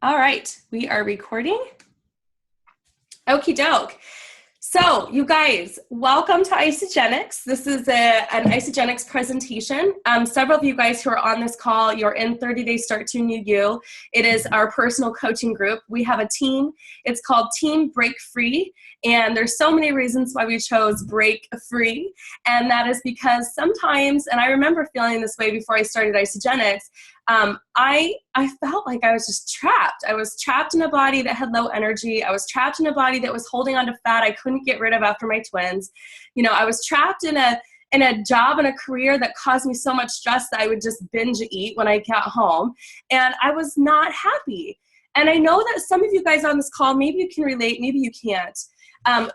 All right, we are recording. Okie doke. So you guys, welcome to Isagenix. This is an Isagenix presentation. Several of you guys who are on this call, you're in 30-day Start to New You. It is our personal coaching group. We have a team. It's called Team Break Free. And there's so many reasons why we chose Break Free. And that is because sometimes, and I remember feeling this way before I started Isagenix, I felt like I was just trapped. I was trapped in a body that had low energy. I was trapped in a body that was holding on to fat I couldn't get rid of after my twins. You know, I was trapped in a job and a career that caused me so much stress that I would just binge eat when I got home. And I was not happy. And I know that some of you guys on this call, maybe you can relate, maybe you can't.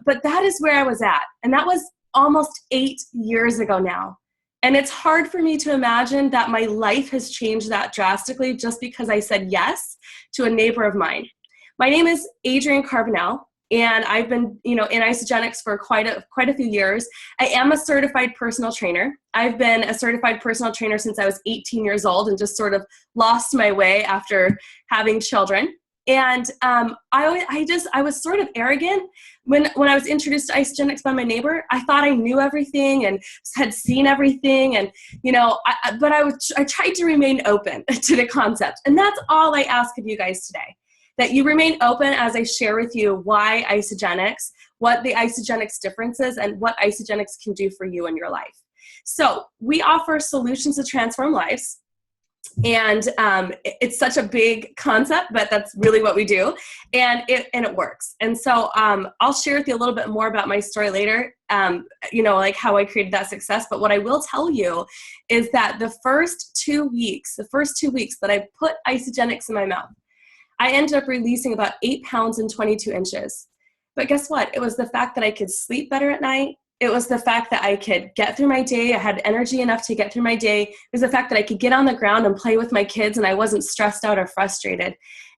But that is where I was at. And that was almost 8 years ago now. And it's hard for me to imagine that my life has changed that drastically just because I said yes to a neighbor of mine. My name is Adrienne Carbonell, and I've been, in Isagenix for quite a few years. I am a certified personal trainer. I've been a certified personal trainer since I was 18 years old and just sort of lost my way after having children. And I was sort of arrogant when I was introduced to Isagenix by my neighbor. I thought I knew everything and had seen everything, and but I tried to remain open to the concept, and that's all I ask of you guys today. That you remain open as I share with you why Isagenix, what the Isagenix difference is, and what Isagenix can do for you in your life. So we offer solutions to transform lives. And it's such a big concept, but that's really what we do, and it works. And so I'll share with you a little bit more about my story later, like how I created that success. But what I will tell you is that the first 2 weeks that I put Isagenix in my mouth, I ended up releasing about 8 pounds and 22 inches. But guess what? It was the fact that I could sleep better at night. It was the fact that I could get through my day. I had energy enough to get through my day. It was the fact that I could get on the ground and play with my kids and I wasn't stressed out or frustrated.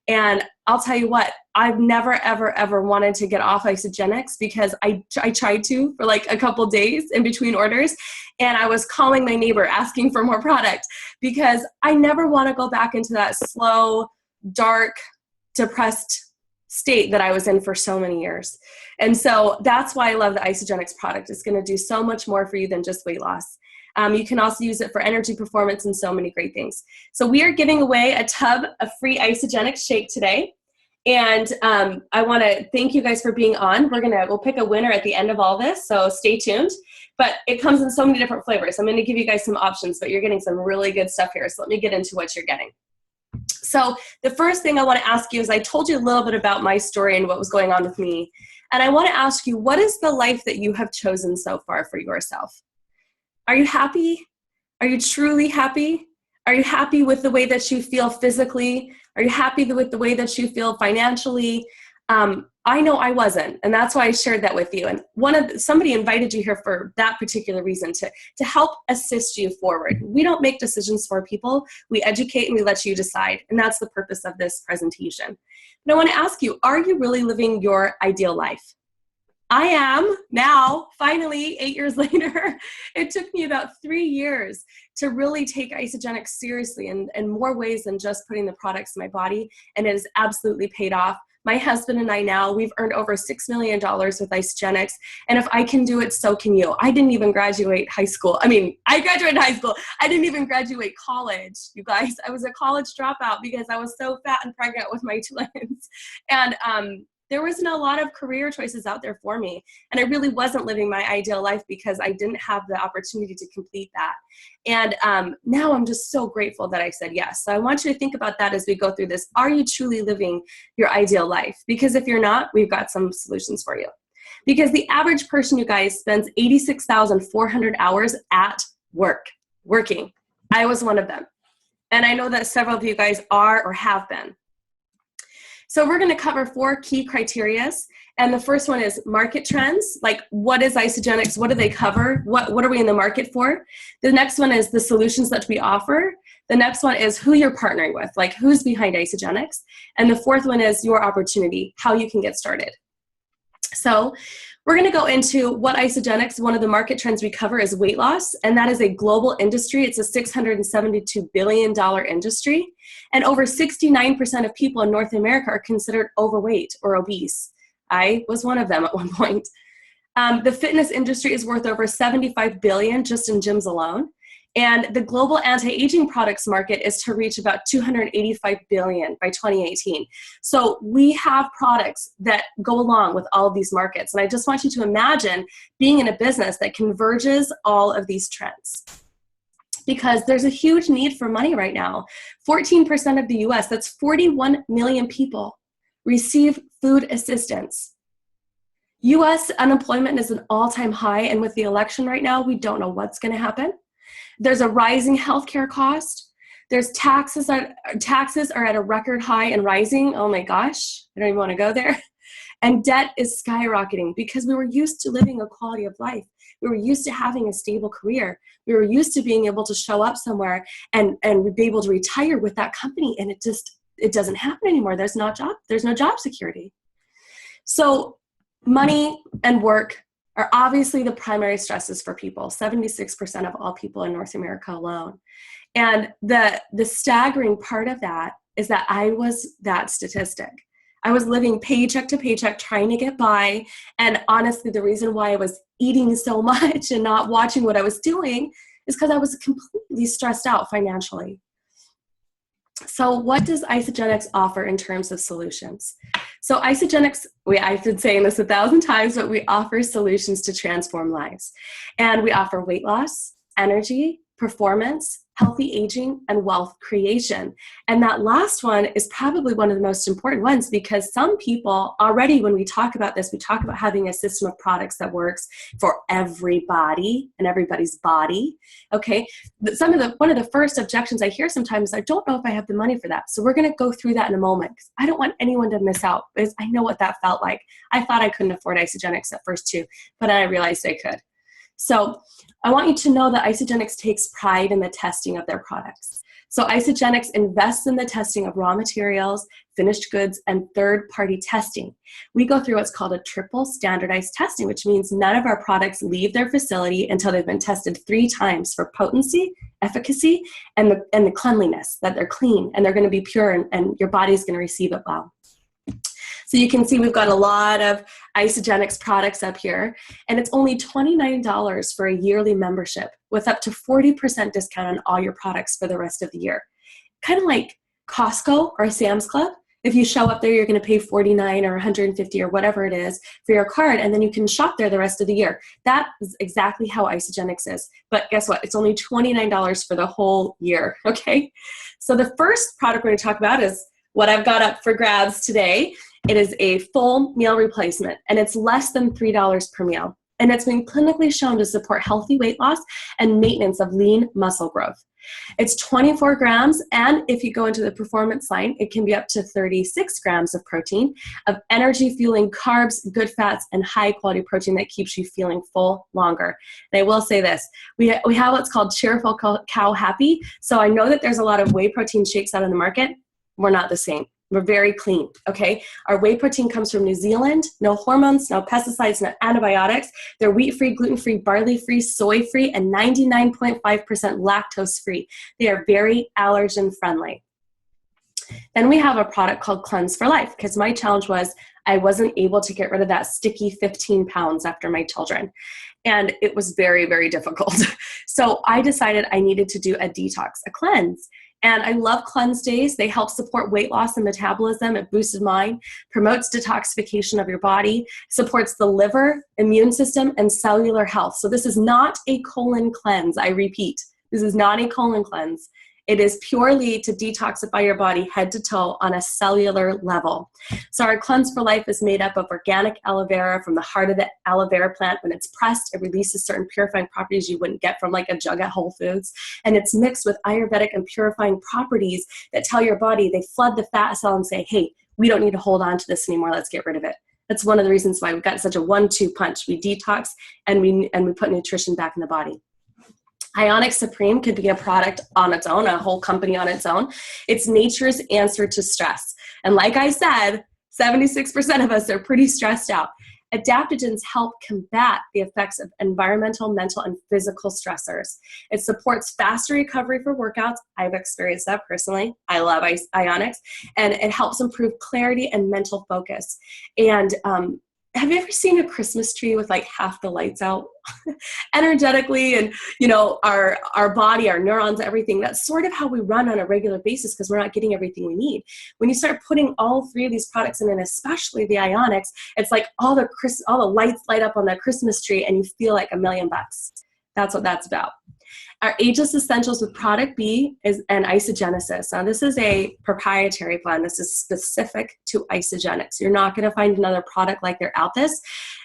And I'll tell you what, I've never, ever, ever wanted to get off Isagenix because I tried to for like a couple days in between orders. And I was calling my neighbor asking for more product because I never want to go back into that slow, dark, depressed state that I was in for so many years. And so that's why I love the Isagenix product. It's going to do so much more for you than just weight loss. You can also use it for energy performance and so many great things. So we are giving away a tub of free Isagenix shake today. And I want to thank you guys for being on. We'll pick a winner at the end of all this, so stay tuned. But it comes in so many different flavors. I'm going to give you guys some options, but you're getting some really good stuff here. So let me get into what you're getting. So the first thing I want to ask you is I told you a little bit about my story and what was going on with me. And I want to ask you, what is the life that you have chosen so far for yourself? Are you happy? Are you truly happy? Are you happy with the way that you feel physically? Are you happy with the way that you feel financially? I know I wasn't, and that's why I shared that with you. And somebody invited you here for that particular reason, to help assist you forward. We don't make decisions for people. We educate and we let you decide, and that's the purpose of this presentation. But I want to ask you, are you really living your ideal life? I am now, finally, 8 years later. It took me about 3 years to really take Isagenix seriously in more ways than just putting the products in my body, and it has absolutely paid off. My husband and I now, we've earned over $6 million with Isagenix, and if I can do it, so can you. I didn't even graduate high school. I graduated high school. I didn't even graduate college, you guys. I was a college dropout because I was so fat and pregnant with my twins. And there wasn't a lot of career choices out there for me. And I really wasn't living my ideal life because I didn't have the opportunity to complete that. And now I'm just so grateful that I said yes. So I want you to think about that as we go through this. Are you truly living your ideal life? Because if you're not, we've got some solutions for you. Because the average person, you guys, spends 86,400 hours at working. I was one of them. And I know that several of you guys are or have been. So we're going to cover 4 key criterias. And the first one is market trends. Like, what is Isagenix? What do they cover? What are we in the market for? The next one is the solutions that we offer. The next one is who you're partnering with, like who's behind Isagenix. And the fourth one is your opportunity, how you can get started. So We're going to go into what Isagenix, one of the market trends we cover is weight loss, and that is a global industry. It's a $672 billion industry, and over 69% of people in North America are considered overweight or obese. I was one of them at one point. The fitness industry is worth over $75 billion just in gyms alone. And the global anti-aging products market is to reach about $285 billion by 2018. So we have products that go along with all of these markets. And I just want you to imagine being in a business that converges all of these trends, because there's a huge need for money right now. 14% of the US, that's 41 million people, receive food assistance. US unemployment is an all-time high, and with the election right now, we don't know what's going to happen. There's a rising healthcare cost. There's taxes are at a record high and rising. Oh my gosh, I don't even want to go there. And debt is skyrocketing because we were used to living a quality of life. We were used to having a stable career. We were used to being able to show up somewhere and be able to retire with that company, and it doesn't happen anymore. There's no job security. So money and work are obviously the primary stresses for people, 76% of all people in North America alone. And the staggering part of that is that I was that statistic. I was living paycheck to paycheck, trying to get by. And honestly, the reason why I was eating so much and not watching what I was doing is because I was completely stressed out financially. So what does Isagenix offer in terms of solutions? So Isagenix, I've been saying this 1,000 times, but we offer solutions to transform lives. And we offer weight loss, energy, performance, healthy aging, and wealth creation. And that last one is probably one of the most important ones, because some people already, when we talk about this, we talk about having a system of products that works for everybody and everybody's body. Okay. But one of the first objections I hear sometimes is, I don't know if I have the money for that. So we're going to go through that in a moment, because I don't want anyone to miss out, because I know what that felt like. I thought I couldn't afford Isagenix at first too, but then I realized I could. So I want you to know that Isagenix takes pride in the testing of their products. So Isagenix invests in the testing of raw materials, finished goods, and third-party testing. We go through what's called a triple standardized testing, which means none of our products leave their facility until they've been tested 3 times for potency, efficacy, and the cleanliness, that they're clean and they're going to be pure, and your body's going to receive it well. So you can see we've got a lot of Isagenix products up here, and it's only $29 for a yearly membership with up to 40% discount on all your products for the rest of the year. Kind of like Costco or Sam's Club. If you show up there, you're going to pay $49 or $150 or whatever it is for your card, and then you can shop there the rest of the year. That is exactly how Isagenix is. But guess what? It's only $29 for the whole year, okay? So the first product we're going to talk about is what I've got up for grabs today. It is a full meal replacement, and it's less than $3 per meal. And it's been clinically shown to support healthy weight loss and maintenance of lean muscle growth. It's 24 grams, and if you go into the performance line, it can be up to 36 grams of protein, of energy-fueling carbs, good fats, and high-quality protein that keeps you feeling full longer. And I will say this, we have what's called Cheerful Cow Happy, so I know that there's a lot of whey protein shakes out in the market. We're not the same. We're very clean, okay? Our whey protein comes from New Zealand, no hormones, no pesticides, no antibiotics. They're wheat-free, gluten-free, barley-free, soy-free, and 99.5% lactose-free. They are very allergen-friendly. Then we have a product called Cleanse for Life, because my challenge was I wasn't able to get rid of that sticky 15 pounds after my children. And it was very, very difficult. So I decided I needed to do a detox, a cleanse. And I love cleanse days. They help support weight loss and metabolism. It boosted mine, promotes detoxification of your body, supports the liver, immune system, and cellular health. So this is not a colon cleanse. I repeat, this is not a colon cleanse. It is purely to detoxify your body head to toe on a cellular level. So our Cleanse for Life is made up of organic aloe vera from the heart of the aloe vera plant. When it's pressed, it releases certain purifying properties you wouldn't get from like a jug at Whole Foods. And it's mixed with Ayurvedic and purifying properties that tell your body, they flood the fat cell and say, hey, we don't need to hold on to this anymore. Let's get rid of it. That's one of the reasons why we've got such a 1-2 punch. We detox and we put nutrition back in the body. Ionic Supreme could be a product on its own, a whole company on its own. It's nature's answer to stress. And like I said, 76% of us are pretty stressed out. Adaptogens help combat the effects of environmental, mental, and physical stressors. It supports faster recovery for workouts. I've experienced that personally. I love Isagenix. And it helps improve clarity and mental focus. And have you ever seen a Christmas tree with like half the lights out energetically, and our body, our neurons, everything? That's sort of how we run on a regular basis because we're not getting everything we need. When you start putting all three of these products in, and especially the Isagenix, it's like all the lights light up on that Christmas tree and you feel like $1,000,000. That's what that's about. Our Ageless Essentials with Product B is an Isagenesis. Now, this is a proprietary blend. This is specific to Isagenix. You're not going to find another product like they're out this.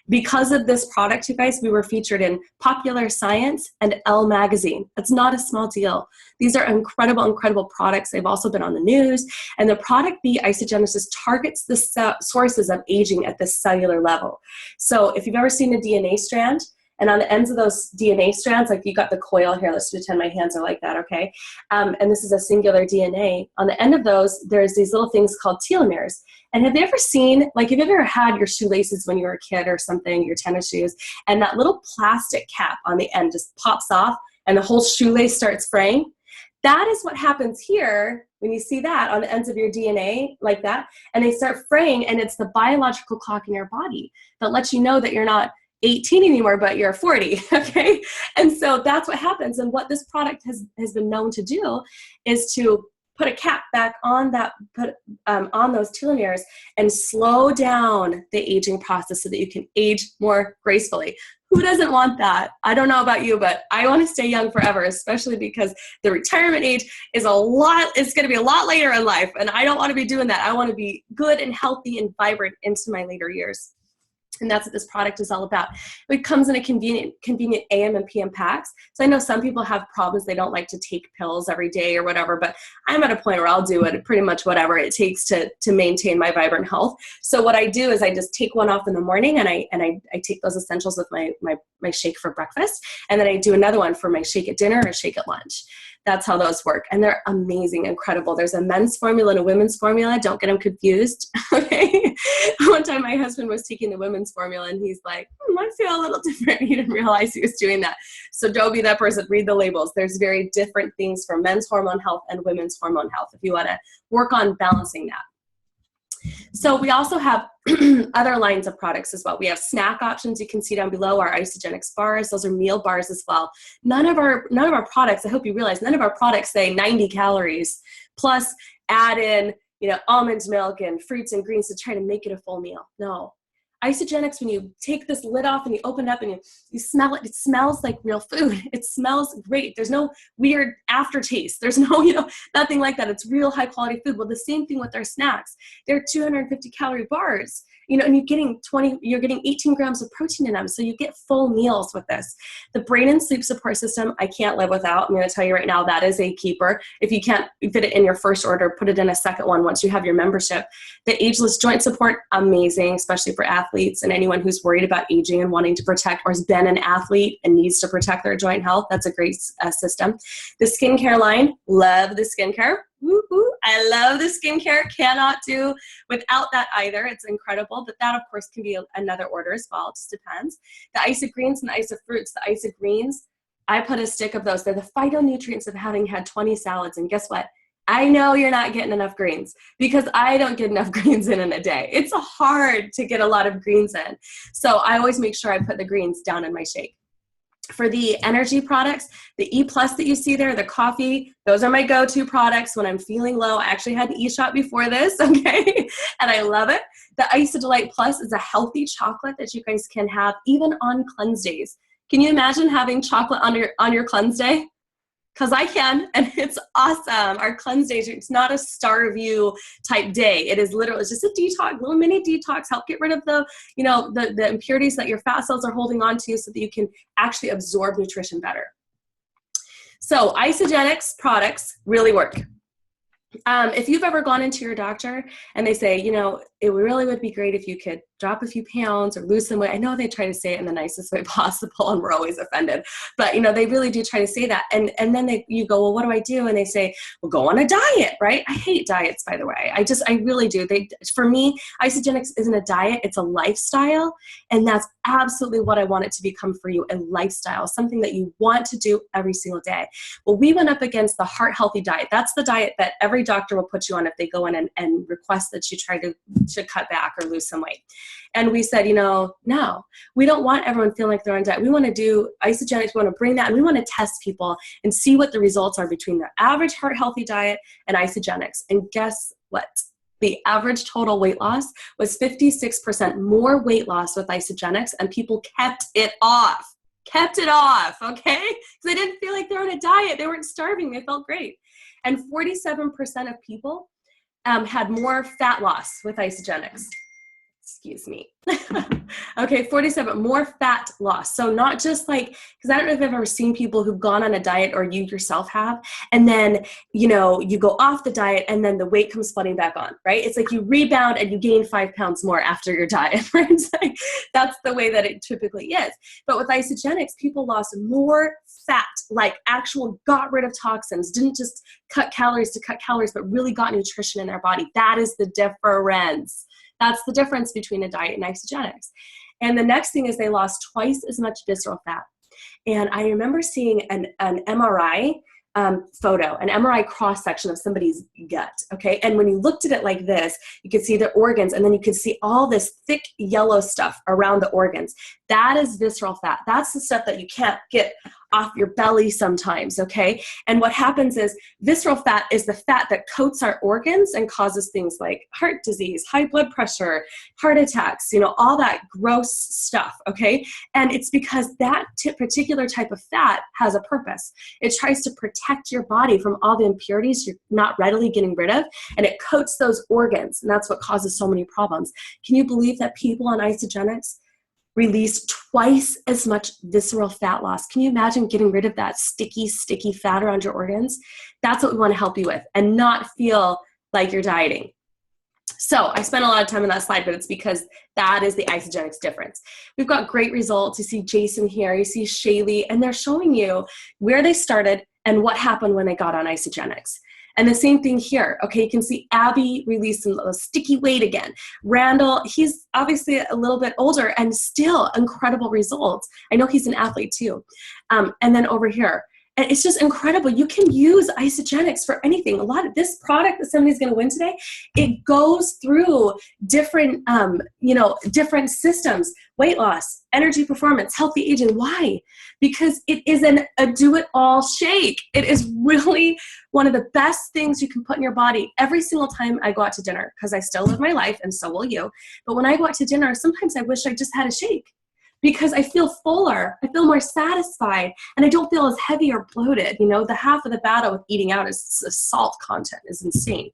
Because of this product, you guys, we were featured in Popular Science and Elle magazine. That's not a small deal. These are incredible, incredible products. They've also been on the news. And the Product B Isagenesis targets the sources of aging at the cellular level. So if you've ever seen a DNA strand, and on the ends of those DNA strands, like you got the coil here, let's pretend my hands are like that, okay? And this is a singular DNA. On the end of those, there's these little things called telomeres. And have you ever seen, like, have you ever had your shoelaces when you were a kid or something, your tennis shoes, and that little plastic cap on the end just pops off and the whole shoelace starts fraying? That is what happens here when you see that on the ends of your DNA like that, and they start fraying, and it's the biological clock in your body that lets you know that you're not 18 anymore, but you're 40, okay? And so that's what happens. And what this product has been known to do is to put a cap back on that, on those telomeres and slow down the aging process so that you can age more gracefully. Who doesn't want that? I don't know about you, but I want to stay young forever, especially because the retirement age is it's going to be a lot later in life. And I don't want to be doing that. I want to be good and healthy and vibrant into my later years. And that's what this product is all about. It comes in a convenient AM and PM packs. So I know some people have problems. They don't like to take pills every day or whatever, but I'm at a point where I'll do it pretty much whatever it takes to maintain my vibrant health. So what I do is I just take one off in the morning, and I take those essentials with my shake for breakfast. And then I do another one for my shake at dinner or shake at lunch. That's how those work. And they're amazing, incredible. There's a men's formula and a women's formula. Don't get them confused. Okay. One time my husband was taking the women's formula and he's like, I feel a little different. He didn't realize he was doing that. So don't be that person. Read the labels. There's very different things for men's hormone health and women's hormone health if you want to work on balancing that. So we also have other lines of products as well. We have snack options. You can see down below our Isagenix bars. Those are meal bars as well. None of our products, I hope you realize, none of our products say 90 calories plus add in, almond milk and fruits and greens to try to make it a full meal. No. Isagenix, when you take this lid off and you open it up and you smell it, it smells like real food. It smells great. There's no weird aftertaste. There's no, nothing like that. It's real high quality food. Well, the same thing with our snacks. They're 250 calorie bars, and you're getting 18 grams of protein in them. So you get full meals with this. The brain and sleep support system, I can't live without. I'm going to tell you right now, that is a keeper. If you can't fit it in your first order, put it in a second one once you have your membership. The ageless joint support, amazing, especially for athletes and anyone who's worried about aging and wanting to protect, or has been an athlete and needs to protect their joint health. That's a great system. The skincare line, love the skincare. Woo-hoo. I love the skincare. Cannot do without that either. It's incredible. But that, of course, can be another order as well. It just depends. The Isagreens and the Isafruits. The Isagreens, I put a stick of those. They're the phytonutrients of having had 20 salads. And guess what? I know you're not getting enough greens because I don't get enough greens in a day. It's hard to get a lot of greens in. So I always make sure I put the greens down in my shake. For the energy products, the E+ that you see there, the coffee, those are my go-to products when I'm feeling low. I actually had an E-shot before this, okay? And I love it. The Isadelight Plus is a healthy chocolate that you guys can have even on cleanse days. Can you imagine having chocolate on your cleanse day? Because I can, and it's awesome. Our cleanse days, it's not a starve you type day. It is literally, it's just a detox, little mini detox, help get rid of the impurities that your fat cells are holding on to so that you can actually absorb nutrition better. So Isagenix products really work. If you've ever gone into your doctor and they say, it really would be great if you could drop a few pounds or lose some weight. I know they try to say it in the nicest way possible, and we're always offended, but they really do try to say that. And then you go, well, what do I do? And they say, well, go on a diet, right? I hate diets, by the way. I really do. For me, Isagenix isn't a diet, it's a lifestyle. And that's absolutely what I want it to become for you, a lifestyle, something that you want to do every single day. Well, we went up against the heart healthy diet. That's the diet that every doctor will put you on if they go in and request that you try to cut back or lose some weight. And we said, no, we don't want everyone feeling like they're on diet. We want to do Isagenix, we want to bring that, and we want to test people and see what the results are between the average heart healthy diet and Isagenix. And guess what? The average total weight loss was 56% more weight loss with Isagenix, and people kept it off, okay? Because they didn't feel like they're on a diet. They weren't starving. They felt great. And 47% of people had more fat loss with Isagenix. Excuse me. Okay, 47, more fat loss. So not just like, because I don't know if I've ever seen people who've gone on a diet, or you yourself have, and then, you go off the diet and then the weight comes flooding back on, right? It's like you rebound and you gain 5 pounds more after your diet, right? It's like, that's the way that it typically is. But with Isagenix, people lost more fat, like actual got rid of toxins, didn't just cut calories to cut calories, but really got nutrition in their body. That is the difference. That's the difference between a diet and Isagenix. And the next thing is they lost twice as much visceral fat. And I remember seeing an MRI photo, an MRI cross-section of somebody's gut, okay? And when you looked at it like this, you could see the organs, and then you could see all this thick yellow stuff around the organs. That is visceral fat. That's the stuff that you can't get off your belly sometimes, okay? And what happens is visceral fat is the fat that coats our organs and causes things like heart disease, high blood pressure, heart attacks, all that gross stuff, okay? And it's because that particular type of fat has a purpose. It tries to protect your body from all the impurities you're not readily getting rid of, and it coats those organs, and that's what causes so many problems. Can you believe that people on Isagenix release twice as much visceral fat loss? Can you imagine getting rid of that sticky fat around your organs? That's what we want to help you with, and not feel like you're dieting. So I spent a lot of time on that slide, but it's because that is the Isagenix difference. We've got great results. You see Jason here, you see Shaylee, and they're showing you where they started and what happened when they got on Isagenix. And the same thing here. Okay, you can see Abby released some sticky weight again. Randall, he's obviously a little bit older and still incredible results. I know he's an athlete too. And then over here, and it's just incredible. You can use Isagenix for anything. A lot of this product that somebody's going to win today, it goes through different, different systems: weight loss, energy performance, healthy aging. Why? Because it is a do-it-all shake. It is really one of the best things you can put in your body. Every single time I go out to dinner, because I still live my life, and so will you. But when I go out to dinner, sometimes I wish I just had a shake, because I feel fuller, I feel more satisfied, and I don't feel as heavy or bloated. The half of the battle with eating out is salt content is insane.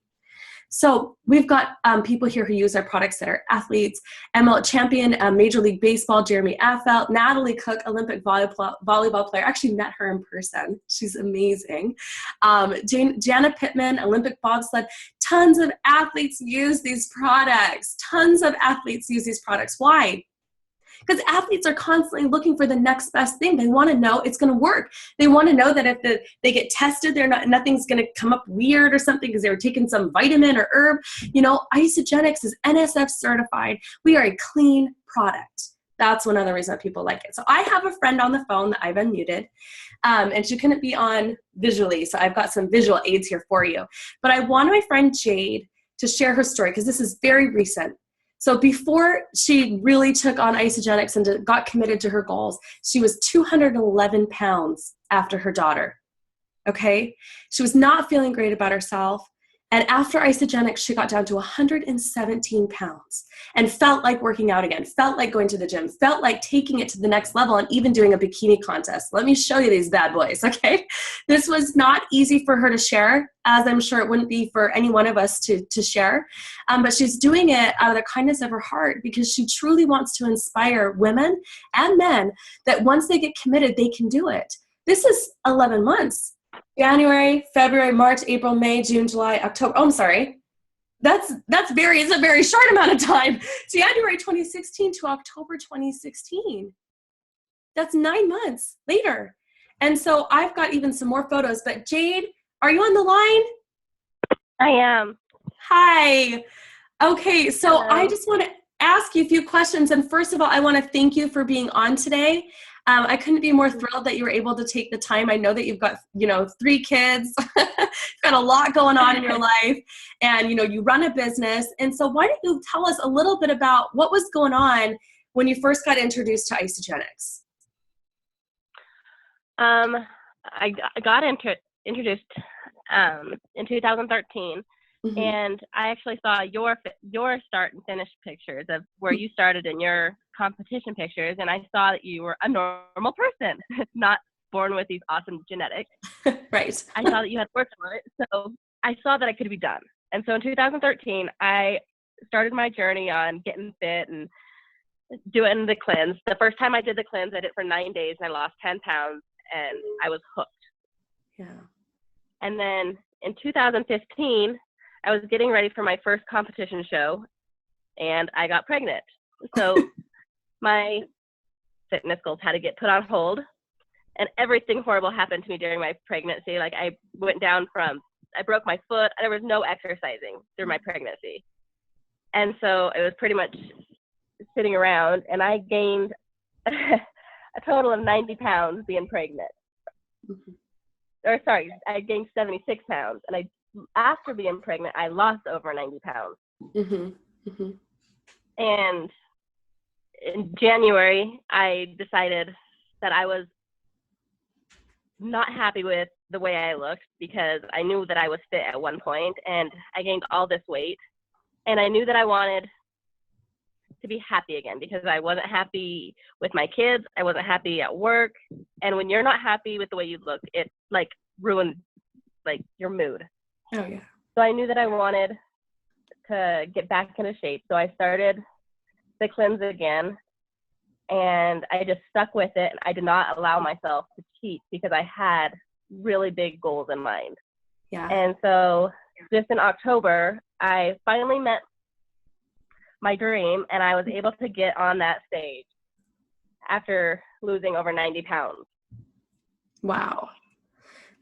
So we've got people here who use our products that are athletes: ML champion, Major League Baseball, Jeremy Affelt, Natalie Cook, Olympic volleyball player. I actually met her in person. She's amazing. Jana Pittman, Olympic bobsled. Tons of athletes use these products. Why? Because athletes are constantly looking for the next best thing. They want to know it's going to work. They want to know that if they get tested, nothing's going to come up weird or something because they were taking some vitamin or herb. Isagenix is NSF certified. We are a clean product. That's one other reason people like it. So I have a friend on the phone that I've unmuted, and she couldn't be on visually, so I've got some visual aids here for you. But I want my friend Jade to share her story, because this is very recent. So before she really took on Isagenix and got committed to her goals, she was 211 pounds after her daughter, okay? She was not feeling great about herself. And after Isagenix, she got down to 117 pounds and felt like working out again, felt like going to the gym, felt like taking it to the next level, and even doing a bikini contest. Let me show you these bad boys, okay? This was not easy for her to share, as I'm sure it wouldn't be for any one of us to share. But she's doing it out of the kindness of her heart, because she truly wants to inspire women and men that once they get committed, they can do it. This is 11 months. January, February, March, April, May, June, July, October. Oh, I'm sorry. it's a very short amount of time. January 2016 to October 2016. That's 9 months later. And so I've got even some more photos, but Jade, are you on the line? I am. Hi. Okay, so Hello. I just want to ask you a few questions. And first of all, I want to thank you for being on today. I couldn't be more thrilled that you were able to take the time. I know that you've got, 3 kids, you've got a lot going on in your life, and, you run a business. And so why don't you tell us a little bit about what was going on when you first got introduced to Isagenix? I got introduced in 2013, Mm-hmm. and I actually saw your start and finish pictures of where you started in your competition pictures, and I saw that you were a normal person, not born with these awesome genetics. Right. I saw that you had worked for it, so I saw that I could be done. And so in 2013, I started my journey on getting fit and doing the cleanse. The first time I did the cleanse, I did it for 9 days, and I lost 10 pounds, and I was hooked. Yeah. And then in 2015, I was getting ready for my first competition show, and I got pregnant. So my fitness goals had to get put on hold, and everything horrible happened to me during my pregnancy. Like I broke my foot. There was no exercising through my pregnancy. And so it was pretty much sitting around, and I gained a total of 90 pounds being pregnant. Mm-hmm. Or sorry, I gained 76 pounds, and after being pregnant, I lost over 90 pounds. Mm-hmm. Mm-hmm. And in January, I decided that I was not happy with the way I looked, because I knew that I was fit at one point, and I gained all this weight, and I knew that I wanted to be happy again, because I wasn't happy with my kids. I wasn't happy at work. And when you're not happy with the way you look, it like ruins like your mood. Oh yeah. So I knew that I wanted to get back into shape. So I started the cleanse again, and I just stuck with it. I did not allow myself to cheat, because I had really big goals in mind. Yeah. And so just in October, I finally met my dream, and I was able to get on that stage after losing over 90 pounds. Wow.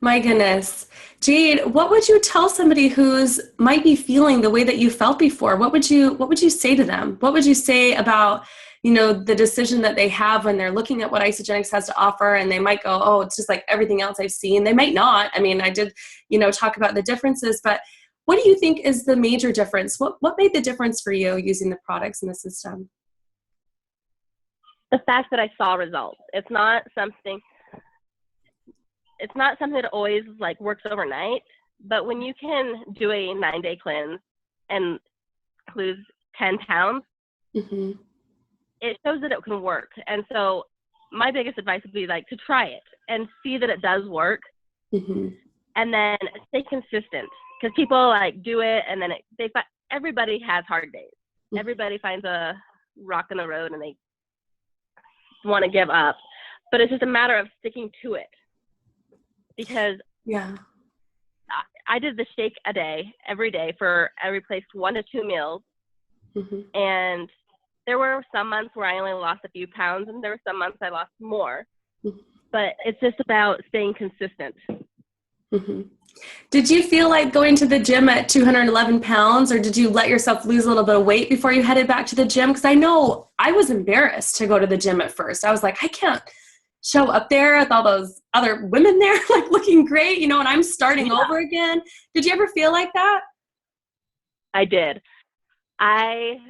My goodness. Jade, what would you tell somebody who's might be feeling the way that you felt before? What would you say to them? What would you say about, the decision that they have when they're looking at what Isagenix has to offer, and they might go, oh, it's just like everything else I've seen. They might not. I mean, I did, talk about the differences, but what do you think is the major difference? What made the difference for you using the products in the system? The fact that I saw results. It's not something that always like works overnight, but when you can do a 9-day cleanse and lose 10 pounds, mm-hmm. it shows that it can work. And so my biggest advice would be like to try it and see that it does work, mm-hmm. and then stay consistent, because people like do it, and then everybody has hard days. Mm-hmm. Everybody finds a rock in the road and they want to give up, but it's just a matter of sticking to it. Because yeah, I did the shake a day, every day I replaced 1 to 2 meals. mm-hmm. And there were some months where I only lost a few pounds, and there were some months I lost more. Mm-hmm. But it's just about staying consistent. Mm-hmm. Did you feel like going to the gym at 211 pounds, or did you let yourself lose a little bit of weight before you headed back to the gym? Because I know I was embarrassed to go to the gym at first. I was like, I can't show up there with all those other women there, like looking great, and I'm starting over again. Did you ever feel like that? I did. My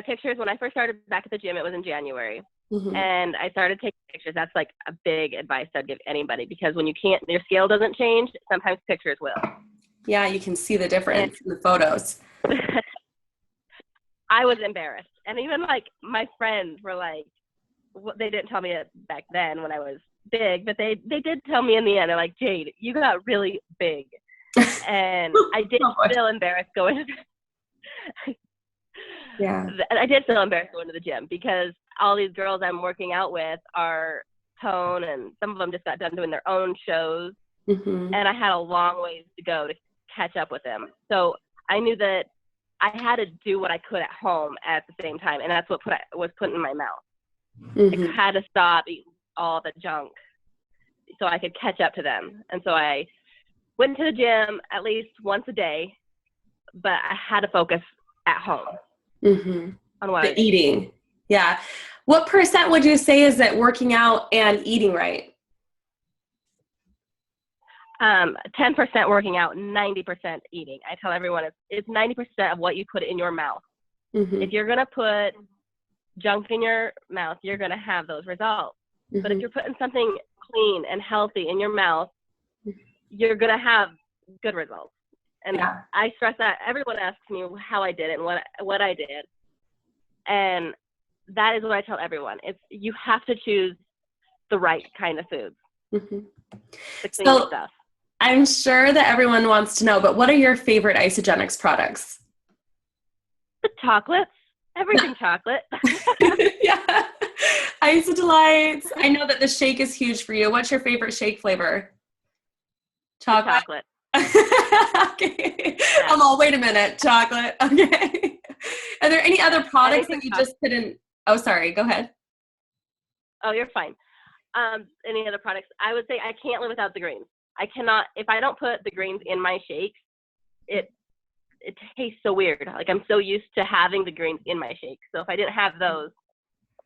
pictures, when I first started back at the gym, it was in January. Mm-hmm. And I started taking pictures. That's like a big advice I'd give anybody, because when your scale doesn't change, sometimes pictures will. Yeah, you can see the difference in the photos. I was embarrassed. And even like my friends were like, they didn't tell me it back then when I was big, but they did tell me in the end. They're like, Jade, you got really big. And I did feel embarrassed going to I did feel embarrassed going to the gym, because all these girls I'm working out with are tone, and some of them just got done doing their own shows. Mm-hmm. And I had a long ways to go to catch up with them. So I knew that I had to do what I could at home at the same time, and that's what was put in my mouth. I had to stop eating all the junk so I could catch up to them. And so I went to the gym at least once a day, but I had to focus at home on what I did. Eating. Yeah. What % would you say is that working out and eating right? 10% working out, 90% eating. I tell everyone it's 90% of what you put in your mouth. If you're going to put junk in your mouth, you're going to have those results. But if you're putting something clean and healthy in your mouth, you're going to have good results. And I stress that. Everyone asks me how I did it and what I did. And that is what I tell everyone. You have to choose the right kind of foods. The clean stuff. I'm sure that everyone wants to know, but what are your favorite Isagenix products? The chocolates. Everything chocolate. Yeah. Delights. I know that the shake is huge for you. What's your favorite shake flavor? Chocolate. Okay. Yeah. I'm all, wait a minute. Chocolate. Okay. Are there any other products that you just couldn't? Oh, sorry. Go ahead. Oh, you're fine. Any other products? I would say I can't live without the greens. I cannot, if I don't put the greens in my shakes, it tastes so weird. Like I'm so used to having the greens in my shake. So if I didn't have those,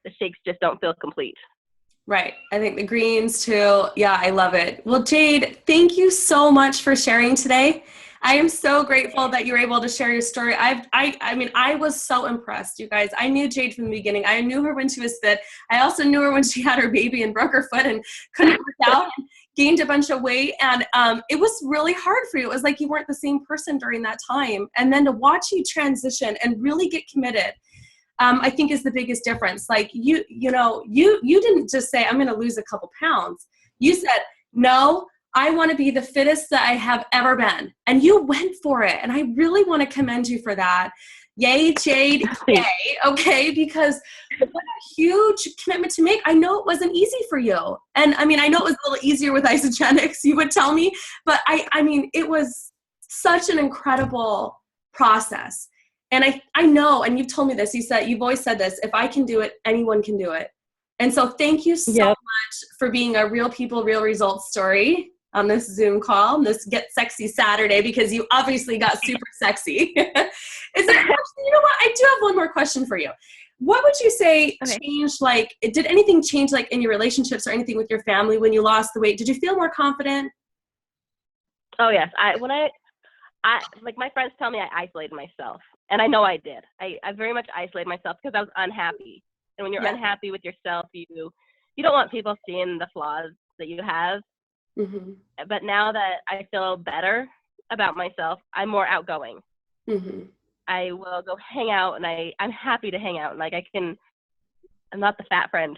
the shakes just don't feel complete. Right. I think the greens too. Yeah, I love it. Well, Jade, thank you so much for sharing today. I am so grateful that you were able to share your story. I mean, I was so impressed, you guys. I knew Jade from the beginning. I knew her when she was fit. I also knew her when she had her baby and broke her foot and couldn't work out and gained a bunch of weight. And it was really hard for you. It was like you weren't the same person during that time. And then to watch you transition and really get committed, I think is the biggest difference. Like you didn't just say, I'm going to lose a couple pounds. You said, no, I want to be the fittest that I have ever been. And you went for it. And I really want to commend you for that. Yay, Jade. Yay. Okay. Because what a huge commitment to make. I know it wasn't easy for you. And I mean, I know it was a little easier with Isagenix, you would tell me, but I mean, it was such an incredible process. And I know, and you've told me this, you've always said this, if I can do it, anyone can do it. And so thank you so much for being a real people, real results story on this Zoom call, on this Get Sexy Saturday, because you obviously got super sexy. You know what? I do have one more question for you. What would you say changed, like, did anything change, like, in your relationships or anything with your family when you lost the weight? Did you feel more confident? Oh, yes. Like, my friends tell me I isolated myself. And I know I did. I very much isolated myself because I was unhappy. And when you're unhappy with yourself, you don't want people seeing the flaws that you have. But now that I feel better about myself, I'm more outgoing. I will go hang out, and I'm happy to hang out. Like I'm not the fat friend.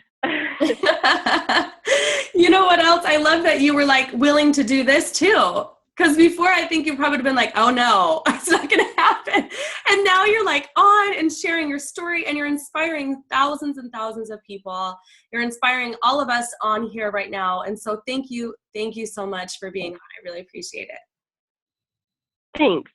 You know what else? I love that you were like willing to do this too. Because before, I think you probably would have been like, oh no, it's not going to happen. And now you're like on and sharing your story, and you're inspiring thousands and thousands of people. You're inspiring all of us on here right now. And so thank you so much for being on. I really appreciate it. Thanks.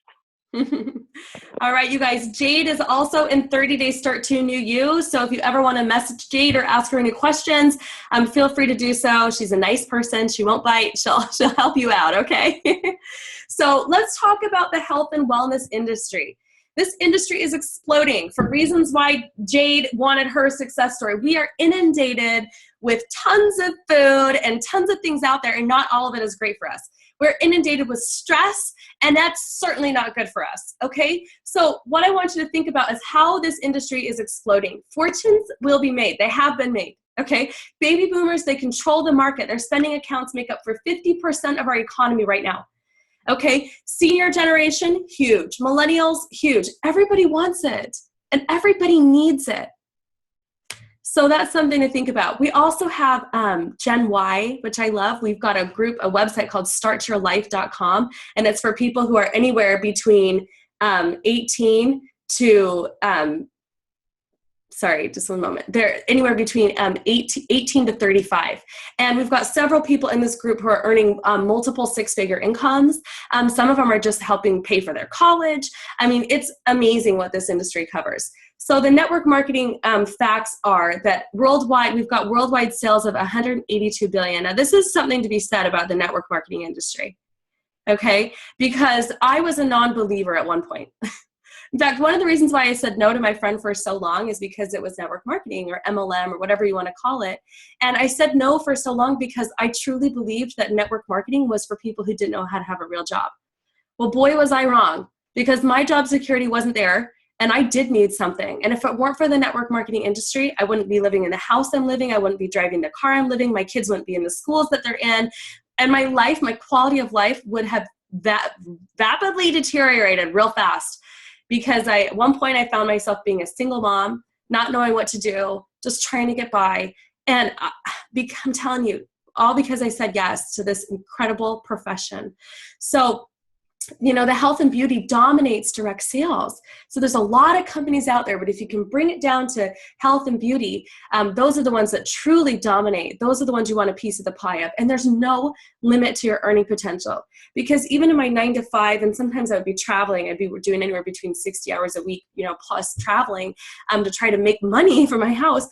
All right, you guys, Jade is also in 30 Days Start to New You. So if you ever want to message Jade or ask her any questions, feel free to do so. She's a nice person. She won't bite. She'll help you out, okay? So let's talk about the health and wellness industry. This industry is exploding for reasons why Jade wanted her success story. We are inundated with tons of food and tons of things out there, and not all of it is great for us. We're inundated with stress, and that's certainly not good for us, okay? So what I want you to think about is how this industry is exploding. Fortunes will be made. They have been made, okay? Baby boomers, they control the market. Their spending accounts make up for 50% of our economy right now, okay? Senior generation, huge. Millennials, huge. Everybody wants it, and everybody needs it. So that's something to think about. We also have Gen Y, which I love. We've got a website called startyourlife.com, and it's for people who are anywhere between 18 to sorry, just one moment. They're anywhere between 18 to 35. And we've got several people in this group who are earning multiple six-figure incomes. Some of them are just helping pay for their college. I mean, it's amazing what this industry covers. So the network marketing facts are that worldwide, we've got worldwide sales of 182 billion. Now, this is something to be said about the network marketing industry, okay? Because I was a non-believer at one point. In fact, one of the reasons why I said no to my friend for so long is because it was network marketing or MLM or whatever you want to call it. And I said no for so long because I truly believed that network marketing was for people who didn't know how to have a real job. Well, boy, was I wrong, because my job security wasn't there and I did need something. And if it weren't for the network marketing industry, I wouldn't be living in the house I'm living. I wouldn't be driving the car I'm living. My kids wouldn't be in the schools that they're in. And my life, my quality of life would have rapidly deteriorated real fast. Because at one point I found myself being a single mom, not knowing what to do, just trying to get by. And I'm telling you, all because I said yes to this incredible profession. So, you know, the health and beauty dominates direct sales. So there's a lot of companies out there, but if you can bring it down to health and beauty, those are the ones that truly dominate. Those are the ones you want a piece of the pie of. And there's no limit to your earning potential. Because even in my 9 to 5, and sometimes I would be traveling, I'd be doing anywhere between 60 hours a week, you know, plus traveling to try to make money for my house,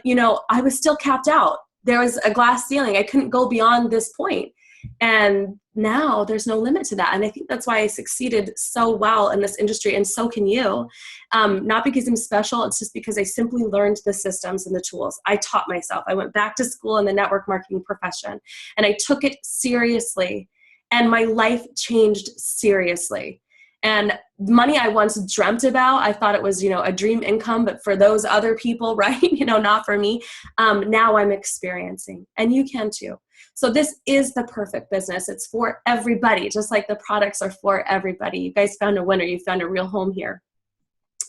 you know, I was still capped out. There was a glass ceiling. I couldn't go beyond this point. And now there's no limit to that. And I think that's why I succeeded so well in this industry, and so can you. Not because I'm special, it's just because I simply learned the systems and the tools. I taught myself. I went back to school in the network marketing profession, and I took it seriously, and my life changed seriously. And money I once dreamt about, I thought it was, you know, a dream income, but for those other people, right? You know, not for me. Now I'm experiencing, and you can too. So this is the perfect business. It's for everybody, just like the products are for everybody. You guys found a winner. You found a real home here.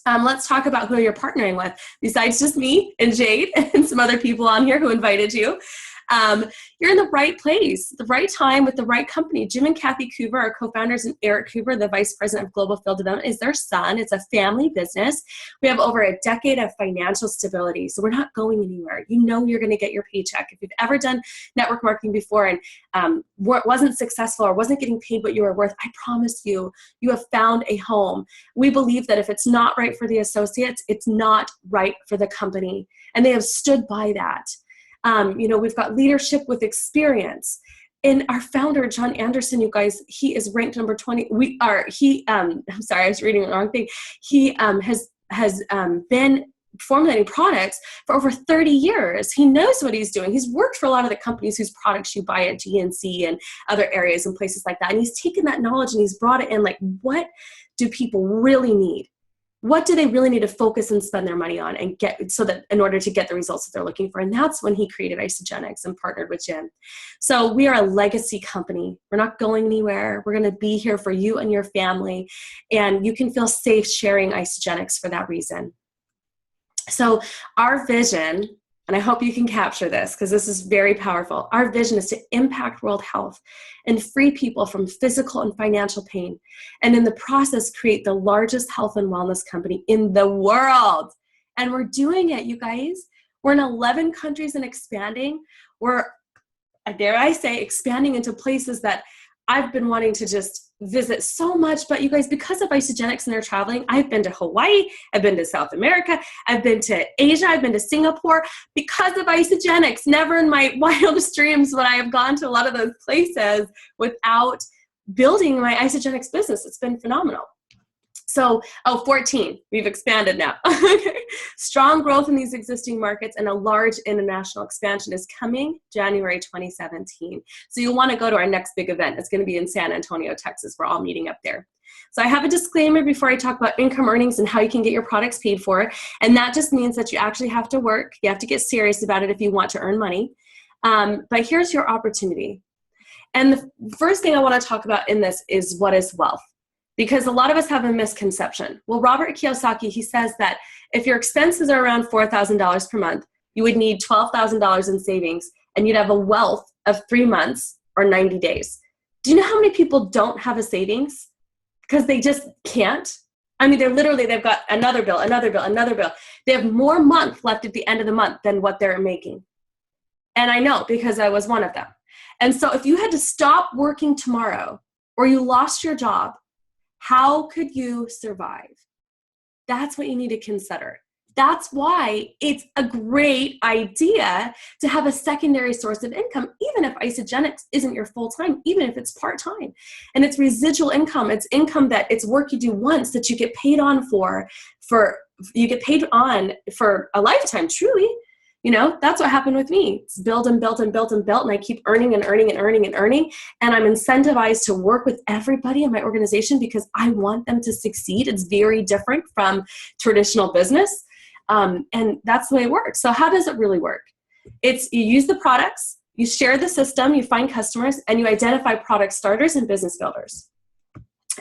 Let's talk about who you're partnering with, besides just me and Jade and some other people on here who invited you. You're in the right place, the right time with the right company. Jim and Kathy Coover are co-founders, and Eric Coover, the vice president of global field development, is their son. It's a family business. We have over a decade of financial stability, so we're not going anywhere. You know you're going to get your paycheck. If you've ever done network marketing before and wasn't successful or wasn't getting paid what you were worth, I promise you, you have found a home. We believe that if it's not right for the associates, it's not right for the company, and they have stood by that. You know, we've got leadership with experience. And our founder, John Anderson, you guys, he is ranked number 20. I'm sorry, I was reading the wrong thing. He has been formulating products for over 30 years. He knows what he's doing. He's worked for a lot of the companies whose products you buy at GNC and other areas and places like that. And he's taken that knowledge and he's brought it in, like, what do people really need? What do they really need to focus and spend their money on and get, so that in order to get the results that they're looking for? And that's when he created Isagenix and partnered with Jim. So we are a legacy company. We're not going anywhere. We're going to be here for you and your family. And you can feel safe sharing Isagenix for that reason. So our vision, and I hope you can capture this because this is very powerful. Our vision is to impact world health and free people from physical and financial pain. And in the process, create the largest health and wellness company in the world. And we're doing it, you guys. We're in 11 countries and expanding. We're, dare I say, expanding into places that I've been wanting to just visit so much. But you guys, because of Isagenix and their traveling, I've been to Hawaii, I've been to South America, I've been to Asia, I've been to Singapore. Because of Isagenix, never in my wildest dreams would I have gone to a lot of those places without building my Isagenix business. It's been phenomenal. So, 14, we've expanded now. Strong growth in these existing markets and a large international expansion is coming January 2017. So you'll want to go to our next big event. It's going to be in San Antonio, Texas. We're all meeting up there. So I have a disclaimer before I talk about income earnings and how you can get your products paid for. And that just means that you actually have to work. You have to get serious about it if you want to earn money. But here's your opportunity. And the first thing I want to talk about in this is what is wealth. Because a lot of us have a misconception. Well, Robert Kiyosaki, he says that if your expenses are around $4,000 per month, you would need $12,000 in savings, and you'd have a wealth of 3 months or 90 days. Do you know how many people don't have a savings? Because they just can't. I mean, they've got another bill, another bill, another bill. They have more month left at the end of the month than what they're making. And I know because I was one of them. And so if you had to stop working tomorrow or you lost your job, how could you survive? That's what you need to consider. That's why it's a great idea to have a secondary source of income, even if Isagenix isn't your full-time, even if it's part-time. And it's residual income. It's income that it's work you do once that you get paid on for you get paid on for a lifetime, truly. You know, that's what happened with me. It's built and built and built and built, and I keep earning and earning and earning and earning. And I'm incentivized to work with everybody in my organization because I want them to succeed. It's very different from traditional business. And that's the way it works. So how does it really work? It's you use the products, you share the system, you find customers, and you identify product starters and business builders.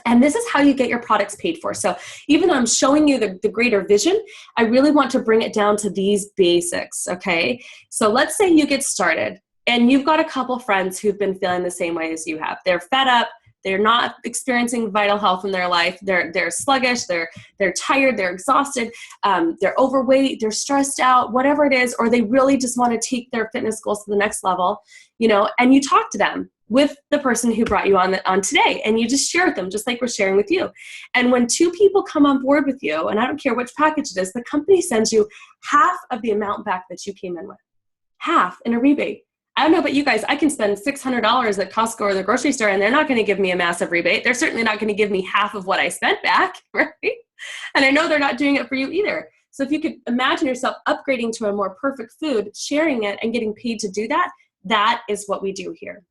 And this is how you get your products paid for. So even though I'm showing you the greater vision, I really want to bring it down to these basics, okay? So let's say you get started and you've got a couple friends who've been feeling the same way as you have. They're fed up. They're not experiencing vital health in their life. They're sluggish. They're tired. They're exhausted. They're overweight. They're stressed out, whatever it is, or they really just want to take their fitness goals to the next level, you know, and you talk to them with the person who brought you on today, and you just share with them, just like we're sharing with you. And when two people come on board with you, and I don't care which package it is, the company sends you half of the amount back that you came in with, half in a rebate. I don't know about you guys, I can spend $600 at Costco or the grocery store, and they're not going to give me a massive rebate. They're certainly not going to give me half of what I spent back, right? And I know they're not doing it for you either. So if you could imagine yourself upgrading to a more perfect food, sharing it, and getting paid to do that, that is what we do here.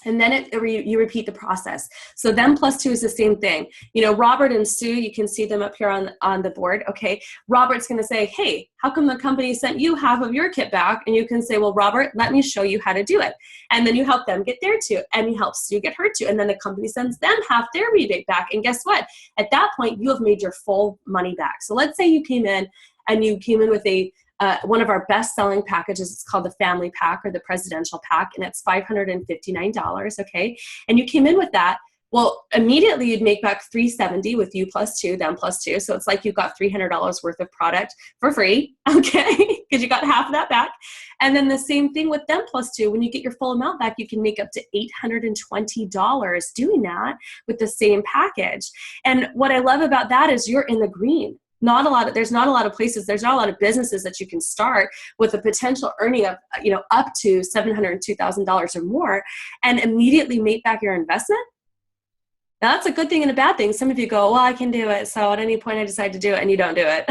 And then you repeat the process. So them plus two is the same thing. You know, Robert and Sue, you can see them up here on the board. Okay, Robert's going to say, hey, how come the company sent you half of your kit back? And you can say, well, Robert, let me show you how to do it. And then you help them get their two, and you help Sue get her two. And then the company sends them half their rebate back. And guess what? At that point, you have made your full money back. So let's say you came in with one of our best-selling packages. It's called the family pack or the presidential pack, and it's $559, okay? And you came in with that. Well, immediately you'd make back $370 with you plus two, them plus two. So it's like you got $300 worth of product for free, okay? Because you got half of that back. And then the same thing with them plus two. When you get your full amount back, you can make up to $820 doing that with the same package. And what I love about that is you're in the green. There's not a lot of places, there's not a lot of businesses that you can start with a potential earning of, you know, up to $702,000 or more and immediately make back your investment. Now that's a good thing and a bad thing. Some of you go, well, I can do it. So at any point I decide to do it, and you don't do it.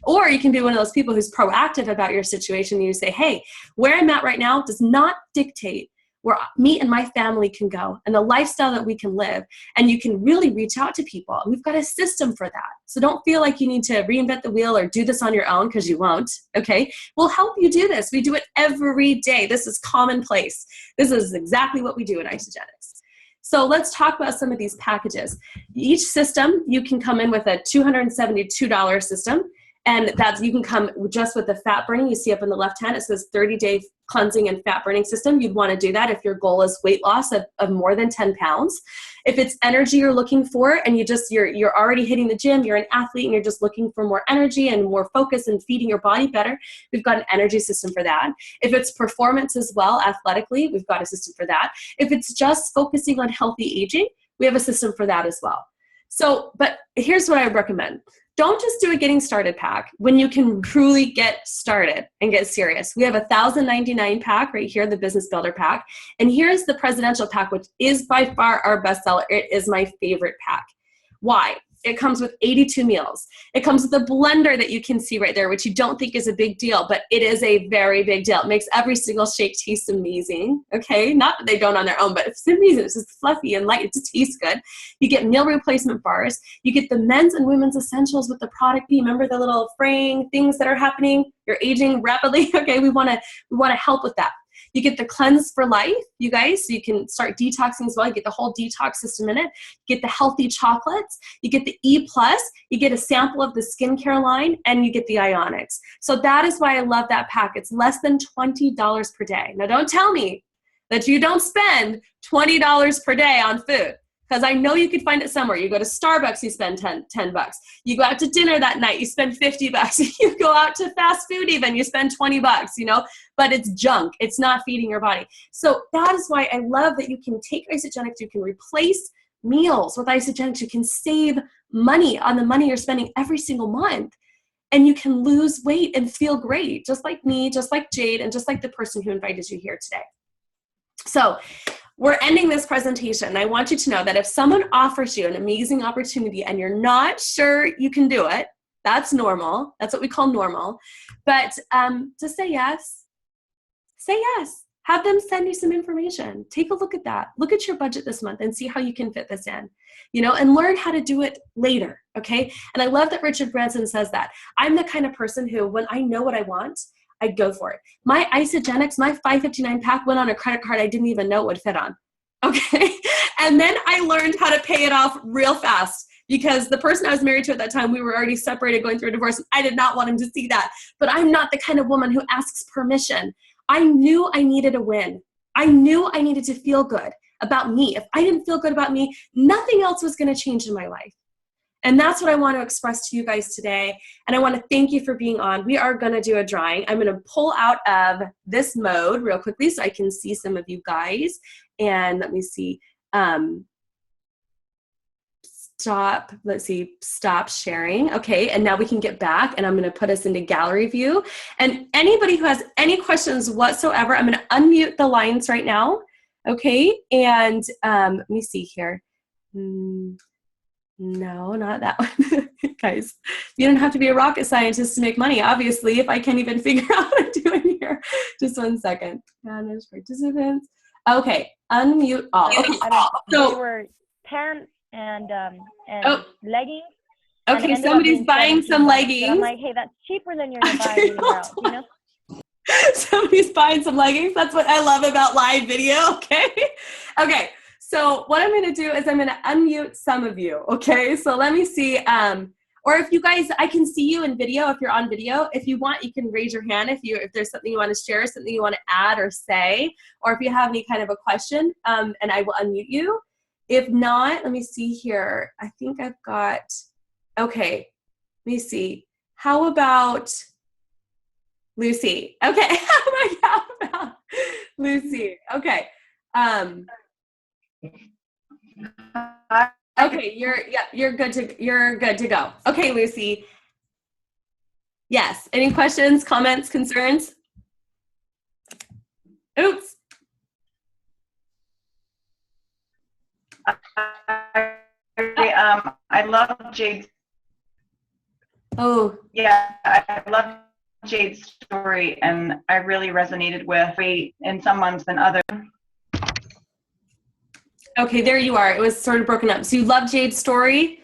Or you can be one of those people who's proactive about your situation. And you say, hey, where I'm at right now does not dictate where me and my family can go and the lifestyle that we can live. And you can really reach out to people. We've got a system for that. So don't feel like you need to reinvent the wheel or do this on your own, because you won't, okay? We'll help you do this. We do it every day. This is commonplace. This is exactly what we do in Isagenix. So let's talk about some of these packages. Each system, you can come in with a $272 system. And that's, you can come just with the fat burning. You see up in the left hand, it says 30-day cleansing and fat burning system. You'd want to do that if your goal is weight loss of more than 10 pounds. If it's energy you're looking for and you're already hitting the gym, you're an athlete and you're just looking for more energy and more focus and feeding your body better, we've got an energy system for that. If it's performance as well, athletically, we've got a system for that. If it's just focusing on healthy aging, we have a system for that as well. So, but here's what I recommend. Don't just do a getting started pack when you can truly get started and get serious. We have a $1,099 pack right here, the business builder pack. And here's the presidential pack, which is by far our best seller. It is my favorite pack. Why? It comes with 82 meals. It comes with a blender that you can see right there, which you don't think is a big deal, but it is a very big deal. It makes every single shake taste amazing, okay? Not that they don't on their own, but it's amazing. It's just fluffy and light. It just tastes good. You get meal replacement bars. You get the men's and women's essentials with the product B. Remember the little fraying things that are happening? You're aging rapidly, okay? We wanna help with that. You get the cleanse for life, you guys, so you can start detoxing as well. You get the whole detox system in it. You get the healthy chocolates. You get the E+. You get a sample of the skincare line, and you get the Ionics. So that is why I love that pack. It's less than $20 per day. Now, don't tell me that you don't spend $20 per day on food. because I know you could find it somewhere. You go to Starbucks, you spend 10 bucks. You go out to dinner that night, you spend 50 bucks. You go out to fast food even, you spend 20 bucks, you know, but it's junk. It's not feeding your body. So that is why I love that you can take Isagenix, you can replace meals with Isagenix, you can save money on the money you're spending every single month. And you can lose weight and feel great, just like me, just like Jade, and just like the person who invited you here today. So we're ending this presentation. I want you to know that if someone offers you an amazing opportunity and you're not sure you can do it, that's normal. That's what we call normal. But just say yes. Say yes. Have them send you some information. Take a look at that. Look at your budget this month and see how you can fit this in, you know, and learn how to do it later, okay? And I love that Richard Branson says that. I'm the kind of person who, when I know what I want, I go for it. My Isagenix, my 559 pack went on a credit card I didn't even know it would fit on, okay? And then I learned how to pay it off real fast because the person I was married to at that time, we were already separated going through a divorce, and I did not want him to see that. But I'm not the kind of woman who asks permission. I knew I needed a win. I knew I needed to feel good about me. If I didn't feel good about me, nothing else was going to change in my life. And that's what I want to express to you guys today. And I want to thank you for being on. We are going to do a drawing. I'm going to pull out of this mode real quickly so I can see some of you guys. And let me see. Stop sharing. Okay, and now we can get back, and I'm going to put us into gallery view. And anybody who has any questions whatsoever, I'm going to unmute the lines right now. Okay, and let me see here. No, not that one. Guys, you don't have to be a rocket scientist to make money, obviously, if I can't even figure out what I'm doing here. Just 1 second. Manage participants. Okay, unmute all. Okay, so they were pants and leggings. Okay, somebody's buying some leggings. I'm like, hey, that's cheaper than you're buying anywhere else, you know? Somebody's buying some leggings. That's what I love about live video, okay? Okay, so what I'm going to do is I'm going to unmute some of you, okay? So let me see. Or if you guys, I can see you in video if you're on video. If you want, you can raise your hand if there's something you want to share, something you want to add or say, or if you have any kind of a question, and I will unmute you. If not, let me see here. I think I've got, okay, let me see. How about Lucy? Okay, how about Lucy? Okay. Okay, you're good to go. Okay, Lucy. Yes. Any questions, comments, concerns? Oops. I love Jades. Oh. Yeah, I love Jades' story, and I really resonated with weight in some months than others. Okay, there you are. It was sort of broken up. So you love Jades' story?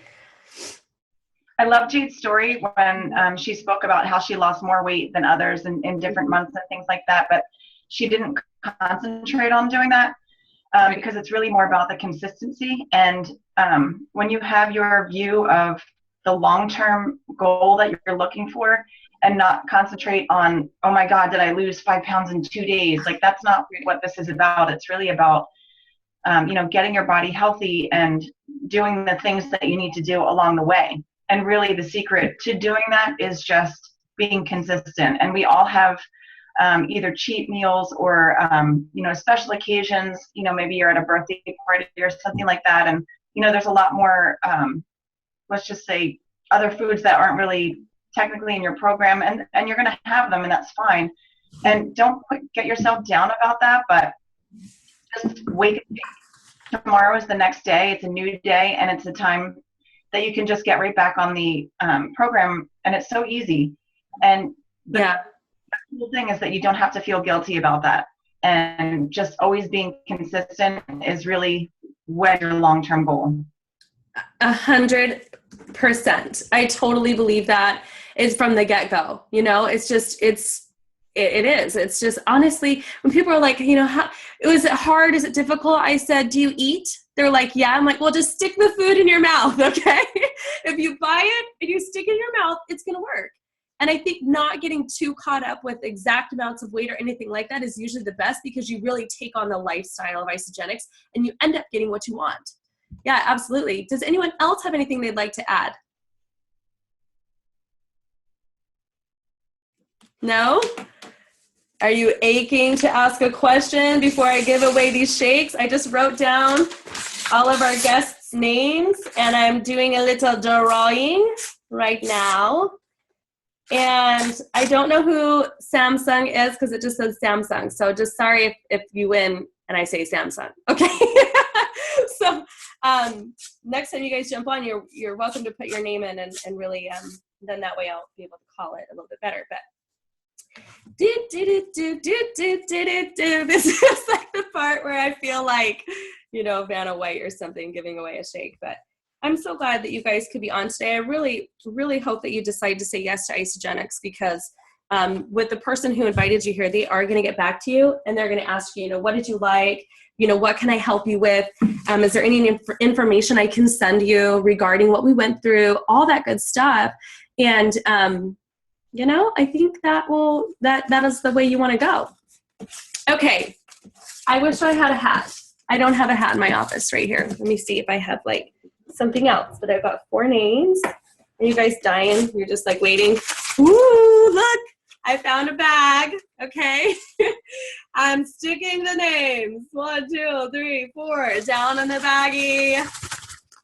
I love Jades' story when she spoke about how she lost more weight than others in different months and things like that, but she didn't concentrate on doing that. Because it's really more about the consistency. And when you have your view of the long-term goal that you're looking for and not concentrate on, oh my God, did I lose 5 pounds in 2 days? Like, that's not what this is about. It's really about, getting your body healthy and doing the things that you need to do along the way. And really the secret to doing that is just being consistent. And we all have either cheat meals or, special occasions, maybe you're at a birthday party or something like that. And, there's a lot more, let's just say, other foods that aren't really technically in your program, and you're going to have them, and that's fine. And don't get yourself down about that, but just wake up. Tomorrow is the next day. It's a new day, and it's a time that you can just get right back on the program, and it's so easy. And the cool thing is that you don't have to feel guilty about that, and just always being consistent is really where your long-term goal. 100%. I totally believe that. It's from the get-go. It's just it is. It's just, honestly, when people are like, is it hard? Is it difficult? I said, do you eat? They're like, yeah. I'm like, well, just stick the food in your mouth, okay? If you buy it and you stick it in your mouth, it's going to work. And I think not getting too caught up with exact amounts of weight or anything like that is usually the best, because you really take on the lifestyle of Isagenix and you end up getting what you want. Yeah, absolutely. Does anyone else have anything they'd like to add? No? Are you aching to ask a question before I give away these shakes? I just wrote down all of our guests' names, and I'm doing a little drawing right now. And I don't know who Samsung is because it just says Samsung. So just sorry if you win and I say Samsung. Okay. So next time you guys jump on, you're welcome to put your name in and really then that way I'll be able to call it a little bit better. But this is like the part where I feel like, you know, Vanna White or something giving away a shake. But I'm so glad that you guys could be on today. I really, really hope that you decide to say yes to Isagenix because with the person who invited you here, they are going to get back to you and they're going to ask you, you know, what did you like? You know, what can I help you with? Is there any information I can send you regarding what we went through? All that good stuff. And, you know, I think that is the way you want to go. Okay. I wish I had a hat. I don't have a hat in my office right here. Let me see if I have like something else, but I've got 4 names. Are you guys dying? You're just like waiting. Ooh, look, I found a bag. Okay. I'm sticking the names. 1, 2, 3, 4 down in the baggie.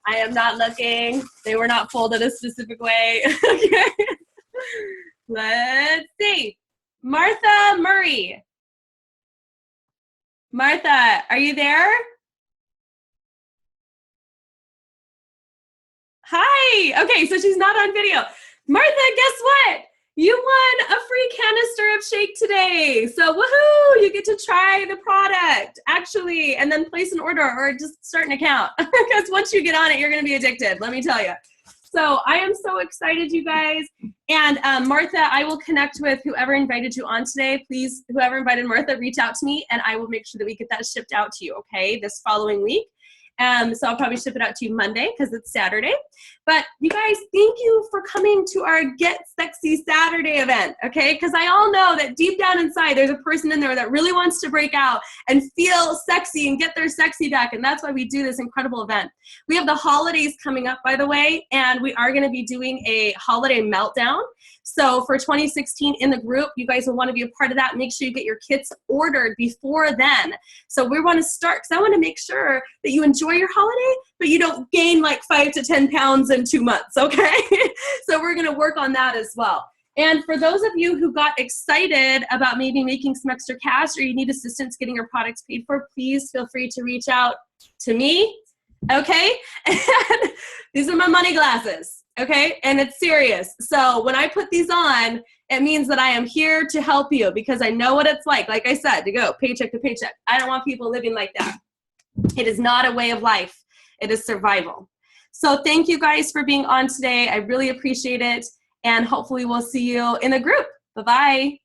I am not looking. They were not folded a specific way. Okay. Let's see. Martha Murray. Martha, are you there? Hi. Okay, so she's not on video. Martha, guess what? You won a free canister of shake today. So woohoo, you get to try the product actually and then place an order or just start an account because once you get on it, you're going to be addicted. Let me tell you. So I am so excited, you guys. And Martha, I will connect with whoever invited you on today. Please, whoever invited Martha, reach out to me and I will make sure that we get that shipped out to you, okay, this following week. So I'll probably ship it out to you Monday because it's Saturday. But you guys, thank you for coming to our Get Sexy Saturday event, okay? Because I all know that deep down inside, there's a person in there that really wants to break out and feel sexy and get their sexy back. And that's why we do this incredible event. We have the holidays coming up, by the way, and we are going to be doing a holiday meltdown. So for 2016 in the group, you guys will want to be a part of that. Make sure you get your kits ordered before then. So we want to start because I want to make sure that you enjoy your holiday, but you don't gain like 5 to 10 pounds in 2 months, okay? So we're going to work on that as well. And for those of you who got excited about maybe making some extra cash or you need assistance getting your products paid for, please feel free to reach out to me, okay? And these are my money glasses. Okay, and it's serious. So when I put these on, it means that I am here to help you because I know what it's like I said, to go paycheck to paycheck. I don't want people living like that. It is not a way of life. It is survival. So thank you guys for being on today. I really appreciate it. And hopefully we'll see you in the group. Bye-bye.